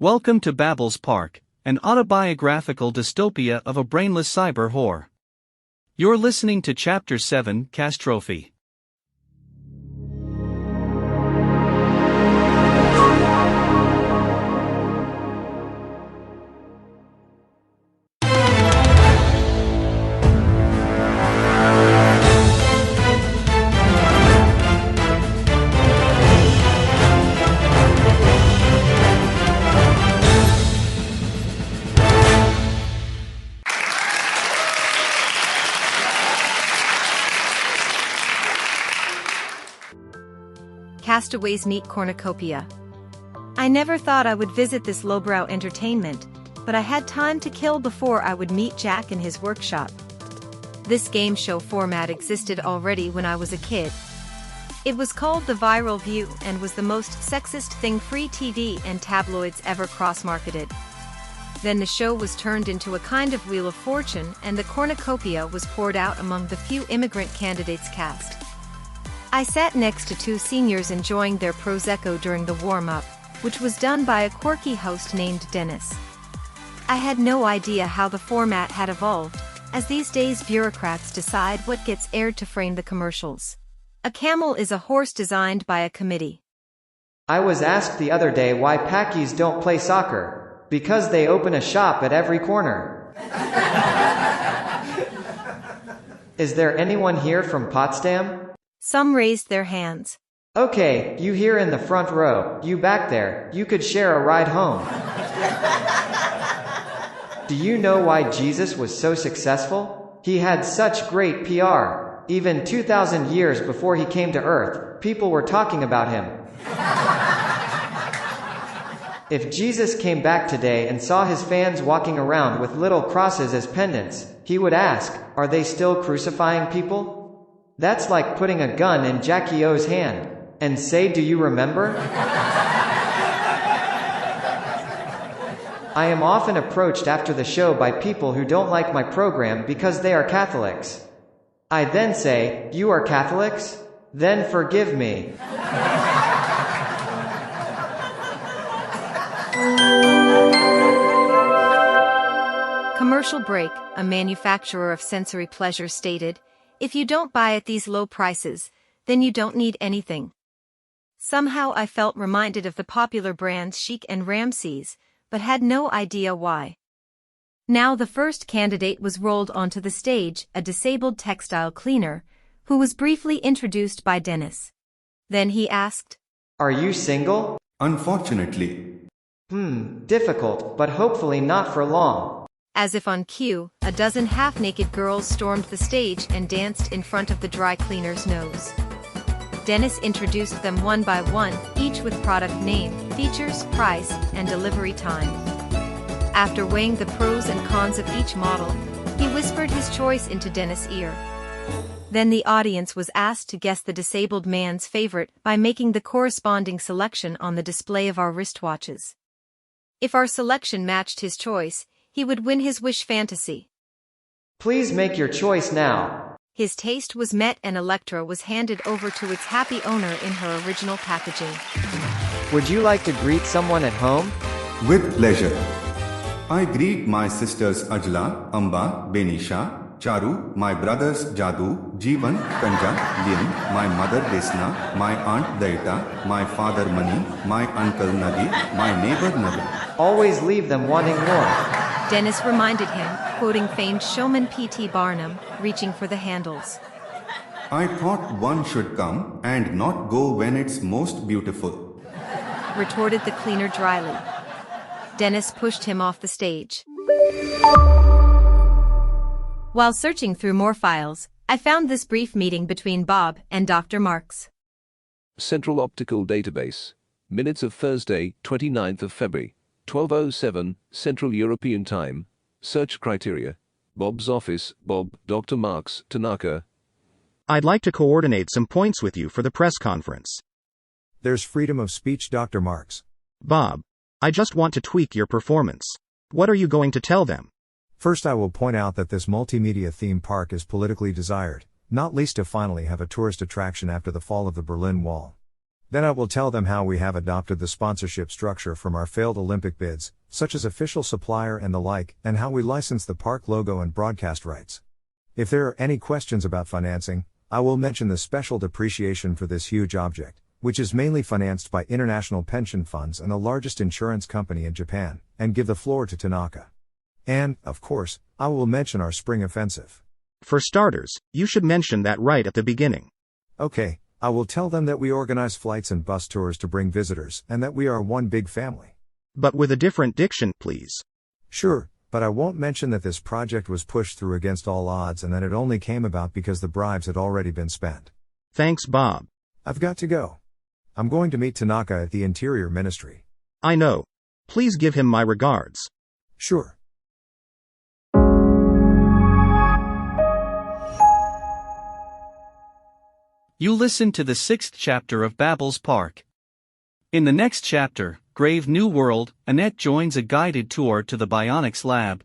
Welcome to Babel's Park, an autobiographical dystopia of a brainless cyber whore. You're listening to Chapter 7, Castrophy. Castaway's neat cornucopia. I never thought I would visit this lowbrow entertainment, but I had time to kill before I would meet Jack in his workshop. This game show format existed already when I was a kid. It was called The Viral View and was the most sexist thing free TV and tabloids ever cross-marketed. Then the show was turned into a kind of Wheel of Fortune and the cornucopia was poured out among the few immigrant candidates cast. I sat next to two seniors enjoying their Prosecco during the warm-up, which was done by a quirky host named Dennis. I had no idea how the format had evolved, as these days bureaucrats decide what gets aired to frame the commercials. A camel is a horse designed by a committee. I was asked the other day why Packies don't play soccer. Because they open a shop at every corner. Is there anyone here from Potsdam? Some raised their hands. Okay, you here in the front row, you back there, you could share a ride home. Do you know why Jesus was so successful? He had such great PR. Even 2,000 years before he came to Earth, people were talking about him. If Jesus came back today and saw his fans walking around with little crosses as pendants, he would ask, "Are they still crucifying people?" That's like putting a gun in Jackie O's hand. And say, "Do you remember?" I am often approached after the show by people who don't like my program because they are Catholics. I then say, "You are Catholics? Then forgive me." Commercial Break, a manufacturer of sensory pleasure, stated, "If you don't buy at these low prices, then you don't need anything." Somehow I felt reminded of the popular brands Chic and Ramses, but had no idea why. Now the first candidate was rolled onto the stage, a disabled textile cleaner, who was briefly introduced by Dennis. Then he asked, "Are you single?" Unfortunately. Difficult, but hopefully not for long. As if on cue, a dozen half-naked girls stormed the stage and danced in front of the dry cleaner's nose. Dennis introduced them one by one, each with product name, features, price, and delivery time. After weighing the pros and cons of each model, he whispered his choice into Dennis' ear. Then the audience was asked to guess the disabled man's favorite by making the corresponding selection on the display of our wristwatches. If our selection matched his choice, he would win his wish fantasy. Please make your choice now. His taste was met and Electra was handed over to its happy owner in her original packaging. Would you like to greet someone at home? With pleasure. I greet my sisters Ajla, Amba, Benisha, Charu, my brothers Jadu, Jeevan, Kanja, Lin, my mother Desna, my aunt Daita, my father Mani, my uncle Nagi, my neighbor Nabi. Always leave them wanting more. Dennis reminded him, quoting famed showman P.T. Barnum, reaching for the handles. I thought one should come and not go when it's most beautiful, retorted the cleaner dryly. Dennis pushed him off the stage. While searching through more files, I found this brief meeting between Bob and Dr. Marks. Central Optical Database. Minutes of Thursday, 29th of February, 12:07, Central European Time. Search criteria. Bob's office, Bob, Dr. Marks, Tanaka. I'd like to coordinate some points with you for the press conference. There's freedom of speech, Dr. Marks. Bob, I just want to tweak your performance. What are you going to tell them? First, I will point out that this multimedia theme park is politically desired, not least to finally have a tourist attraction after the fall of the Berlin Wall. Then I will tell them how we have adopted the sponsorship structure from our failed Olympic bids, such as official supplier and the like, and how we license the park logo and broadcast rights. If there are any questions about financing, I will mention the special depreciation for this huge object, which is mainly financed by international pension funds and the largest insurance company in Japan, and give the floor to Tanaka. And, of course, I will mention our spring offensive. For starters, you should mention that right at the beginning. Okay, I will tell them that we organize flights and bus tours to bring visitors and that we are one big family. But with a different diction, please. Sure, but I won't mention that this project was pushed through against all odds and that it only came about because the bribes had already been spent. Thanks, Bob. I've got to go. I'm going to meet Tanaka at the Interior Ministry. I know. Please give him my regards. Sure. You listen to the 6th chapter of Babel's Park. In the next chapter, Grave New World, Annette joins a guided tour to the Bionics Lab.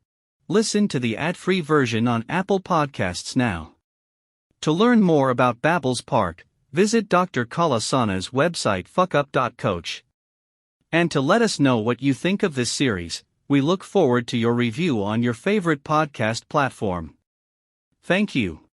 Listen to the ad-free version on Apple Podcasts now. To learn more about Babel's Park, visit Dr. Kalasana's website fuckup.coach. And to let us know what you think of this series, we look forward to your review on your favorite podcast platform. Thank you.